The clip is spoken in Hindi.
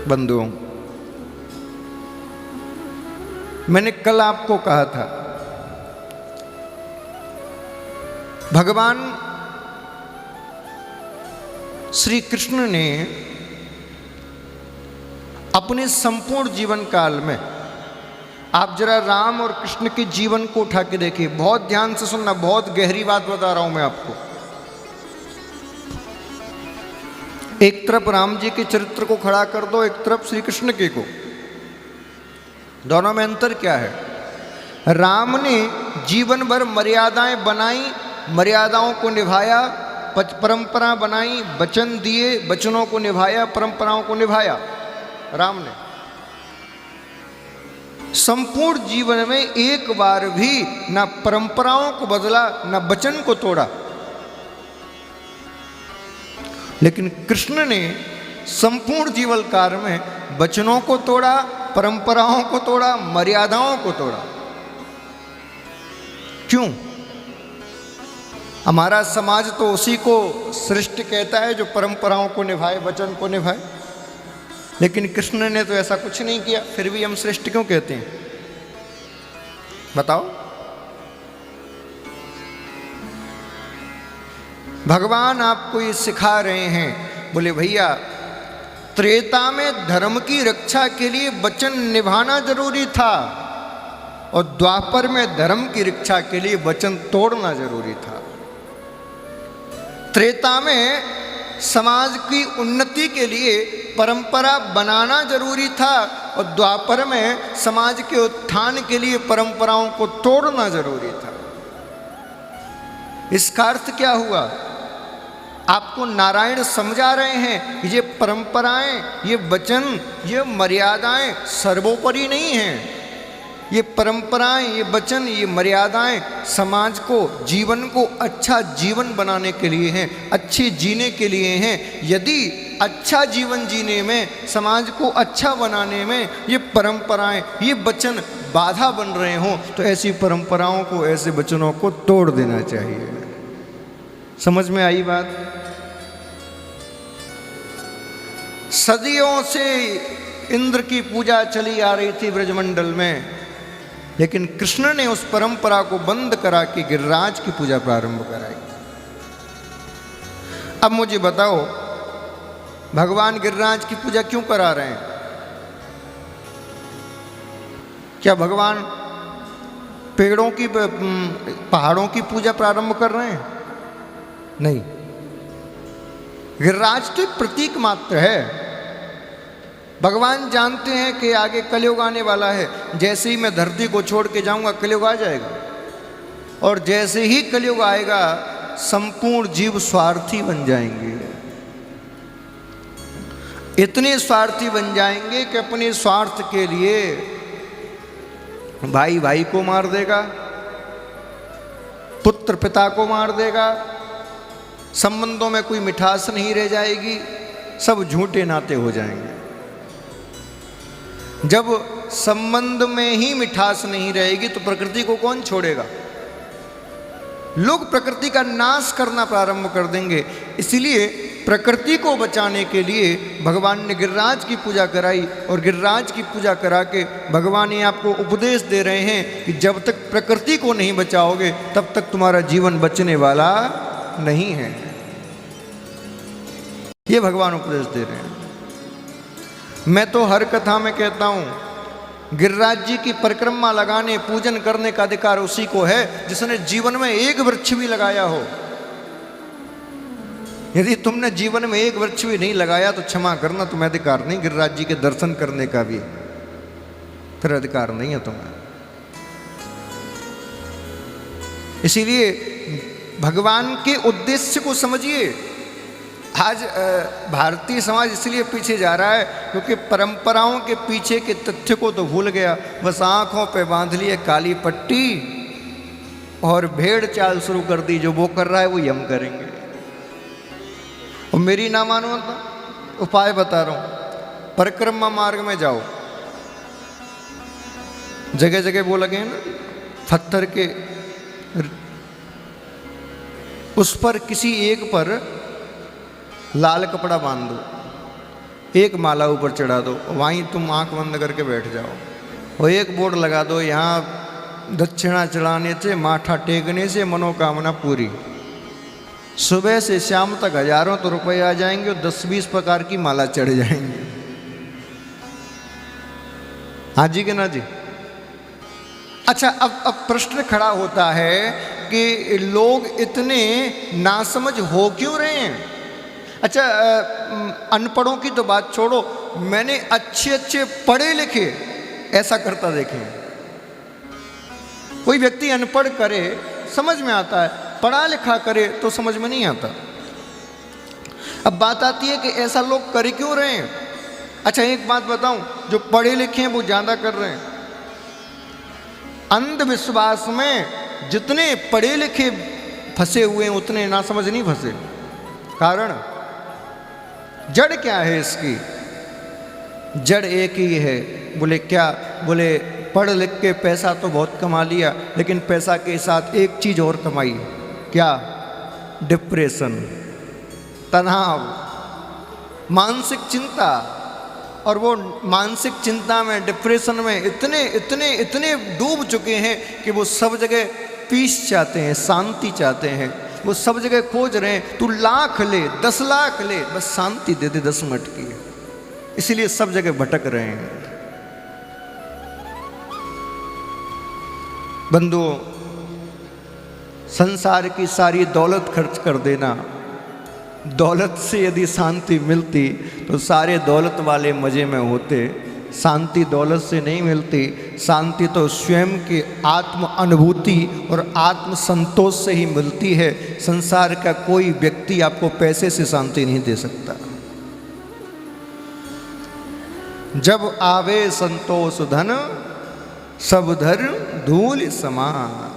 बंधुओं, मैंने कल आपको कहा था भगवान श्री कृष्ण ने अपने संपूर्ण जीवन काल में, आप जरा राम और कृष्ण के जीवन को उठा के देखिए, बहुत ध्यान से सुनना, बहुत गहरी बात बता रहा हूं मैं आपको। एक तरफ राम जी के चरित्र को खड़ा कर दो, एक तरफ श्री कृष्ण के को, दोनों में अंतर क्या है? राम ने जीवन भर मर्यादाएं बनाई, मर्यादाओं को निभाया, परंपरा बनाई, वचन दिए, वचनों को निभाया, परंपराओं को निभाया। राम ने संपूर्ण जीवन में एक बार भी ना परंपराओं को बदला, ना वचन को तोड़ा। लेकिन कृष्ण ने संपूर्ण जीवन काल में वचनों को तोड़ा, परंपराओं को तोड़ा, मर्यादाओं को तोड़ा। क्यों? हमारा समाज तो उसी को श्रेष्ठ कहता है जो परंपराओं को निभाए, वचन को निभाए। लेकिन कृष्ण ने तो ऐसा कुछ नहीं किया, फिर भी हम श्रेष्ठ क्यों कहते हैं? बताओ। भगवान आपको ये सिखा रहे हैं, बोले भैया त्रेता में धर्म की रक्षा के लिए वचन निभाना जरूरी था और द्वापर में धर्म की रक्षा के लिए वचन तोड़ना जरूरी था। त्रेता में समाज की उन्नति के लिए परंपरा बनाना जरूरी था और द्वापर में समाज के उत्थान के लिए परंपराओं को तोड़ना जरूरी था। इसका अर्थ क्या हुआ? आपको नारायण समझा रहे हैं कि ये परंपराएं, ये वचन, ये मर्यादाएं सर्वोपरि नहीं हैं। ये परंपराएं, ये वचन, ये मर्यादाएं समाज को, जीवन को अच्छा जीवन बनाने के लिए हैं, अच्छे जीने के लिए हैं। यदि अच्छा जीवन जीने में, समाज को अच्छा बनाने में ये परंपराएं, ये वचन बाधा बन रहे हों तो ऐसी परंपराओं को, ऐसे वचनों को तोड़ देना चाहिए। समझ में आई बात? सदियों से इंद्र की पूजा चली आ रही थी ब्रजमंडल में, लेकिन कृष्ण ने उस परंपरा को बंद करा के गिरिराज की पूजा प्रारंभ कराई। अब मुझे बताओ, भगवान गिरिराज की पूजा क्यों करा रहे हैं? क्या भगवान पेड़ों की, पहाड़ों की पूजा प्रारंभ कर रहे हैं? नहीं, गिरिराज तो एक प्रतीक मात्र है। भगवान जानते हैं कि आगे कलयुग आने वाला है, जैसे ही मैं धरती को छोड़ के जाऊंगा कलयुग आ जाएगा, और जैसे ही कलयुग आएगा संपूर्ण जीव स्वार्थी बन जाएंगे। इतने स्वार्थी बन जाएंगे कि अपने स्वार्थ के लिए भाई भाई को मार देगा, पुत्र पिता को मार देगा, संबंधों में कोई मिठास नहीं रह जाएगी, सब झूठे नाते हो जाएंगे। जब संबंध में ही मिठास नहीं रहेगी तो प्रकृति को कौन छोड़ेगा? लोग प्रकृति का नाश करना प्रारंभ कर देंगे। इसलिए प्रकृति को बचाने के लिए भगवान ने गिरिराज की पूजा कराई, और गिरिराज की पूजा करा के भगवान ये आपको उपदेश दे रहे हैं कि जब तक प्रकृति को नहीं बचाओगे तब तक तुम्हारा जीवन बचने वाला नहीं है। ये भगवान उपदेश दे रहे हैं। मैं तो हर कथा में कहता हूं, गिरिराज जी की परिक्रमा लगाने, पूजन करने का अधिकार उसी को है जिसने जीवन में एक वृक्ष भी लगाया हो। यदि तुमने जीवन में एक वृक्ष भी नहीं लगाया तो क्षमा करना, तुम्हें अधिकार नहीं गिरिराज जी के दर्शन करने का भी, फिर अधिकार नहीं है तुम्हें। इसीलिए भगवान के उद्देश्य को समझिए। आज भारतीय समाज इसलिए पीछे जा रहा है क्योंकि परंपराओं के पीछे के तथ्य को तो भूल गया, बस आंखों पे बांध लिए काली पट्टी और भेड़ चाल शुरू कर दी। जो वो कर रहा है वो हम करेंगे। और मेरी ना मानो तो उपाय बता रहा हूं, परिक्रमा मार्ग में जाओ, जगह जगह वो लगे हैं ना पत्थर के, उस पर किसी एक पर लाल कपड़ा बांध दो, एक माला ऊपर चढ़ा दो, वहीं तुम आंख बंद करके बैठ जाओ। और एक बोर्ड लगा दो, यहाँ दक्षिणा चढ़ाने से, माथा टेकने से मनोकामना पूरी। सुबह से शाम तक हजारों तो रुपए आ जाएंगे और 10-20 प्रकार की माला चढ़ जाएंगे। हाँ जी कि ना जी? अच्छा, अब प्रश्न खड़ा होता है कि लोग इतने नासमझ हो क्यों रहे हैं? अच्छा, अनपढ़ों की तो बात छोड़ो, मैंने अच्छे अच्छे पढ़े लिखे ऐसा करता देखे। कोई व्यक्ति अनपढ़ करे समझ में आता है, पढ़ा लिखा करे तो समझ में नहीं आता। अब बात आती है कि ऐसा लोग कर क्यों रहे हैं? अच्छा, एक बात बताऊं, जो पढ़े लिखे हैं वो ज्यादा कर रहे हैं। अंधविश्वास में जितने पढ़े लिखे फंसे हुए हैं उतने नासमझ नहीं फंसे। कारण जड़ क्या है इसकी? जड़ एक ही है। बोले क्या? बोले पढ़ लिख के पैसा तो बहुत कमा लिया, लेकिन पैसा के साथ एक चीज और कमाई। क्या? डिप्रेशन, तनाव, मानसिक चिंता। और वो मानसिक चिंता में, डिप्रेशन में इतने इतने इतने डूब चुके हैं कि वो सब जगह पीस चाहते हैं, शांति चाहते हैं। वो सब जगह खोज रहे हैं, तू लाख ले, 10 लाख ले, बस शांति दे दे 10 मिनट की। इसलिए सब जगह भटक रहे हैं। बंधुओं, संसार की सारी दौलत खर्च कर देना, दौलत से यदि शांति मिलती तो सारे दौलत वाले मजे में होते। शांति दौलत से नहीं मिलती, शांति तो स्वयं की आत्म अनुभूति और आत्म संतोष से ही मिलती है। संसार का कोई व्यक्ति आपको पैसे से शांति नहीं दे सकता। जब आवे संतोष धन, सब धर्म धूल समान।